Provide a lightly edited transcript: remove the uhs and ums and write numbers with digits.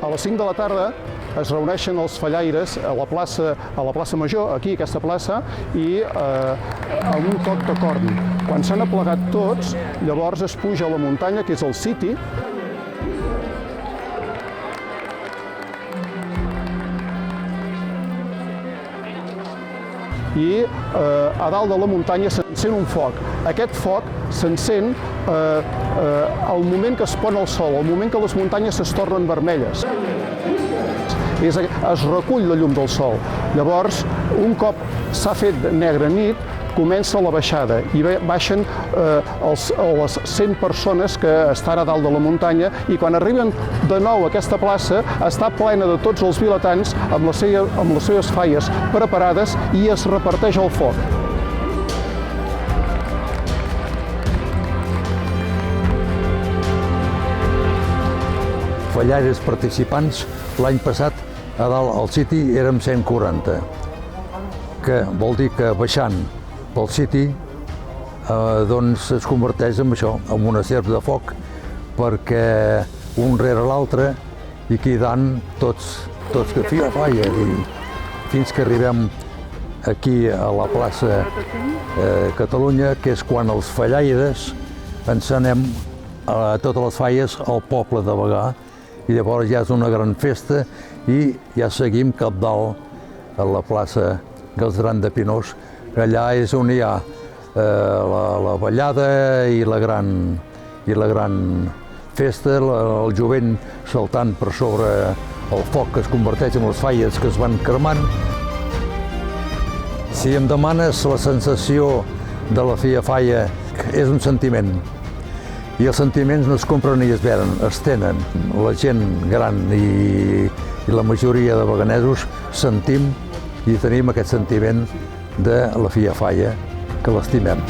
A les 5 de la tarda es reuneixen els fallaires a la plaça Major, aquí, aquesta plaça, i amb un toc de corn. Quan s'han aplegat tots, llavors es puja a la muntanya, que és el City, i a dalt de la muntanya s'encén un foc. Aquest foc s'encén al moment que es pon el sol, al moment que les muntanyes es tornen vermelles. Es recull la llum del sol. Llavors, un cop s'ha fet negra nit, comença la baixada i baixen les 100 persones que estan a dalt de la muntanya, i quan arriben de nou a aquesta plaça està plena de tots els vilatans amb les seves falles preparades i es reparteix el foc. Fallaires participants, l'any passat a dalt al City érem 140, que vol dir que baixant pel City doncs es converteix en això, en una serp de foc, perquè un rere l'altre i cridant tots que fia falla, fins que arribem aquí a la plaça Catalunya, que és quan els fallaires ens anem a totes les falles al poble de Bagà, i llavors ja és una gran festa i ja seguim cap dalt a la plaça Galceran de Pinós, que allà és on hi ha la ballada i la gran festa, el jovent saltant per sobre el foc que es converteix en les falles que es van cremant. Si em demanes la sensació de la fia falla, és un sentiment. I els sentiments no es compren ni es venen, es tenen. La gent gran i la majoria de baganesos sentim i tenim aquest sentiment de la fia falla, que l'estimem.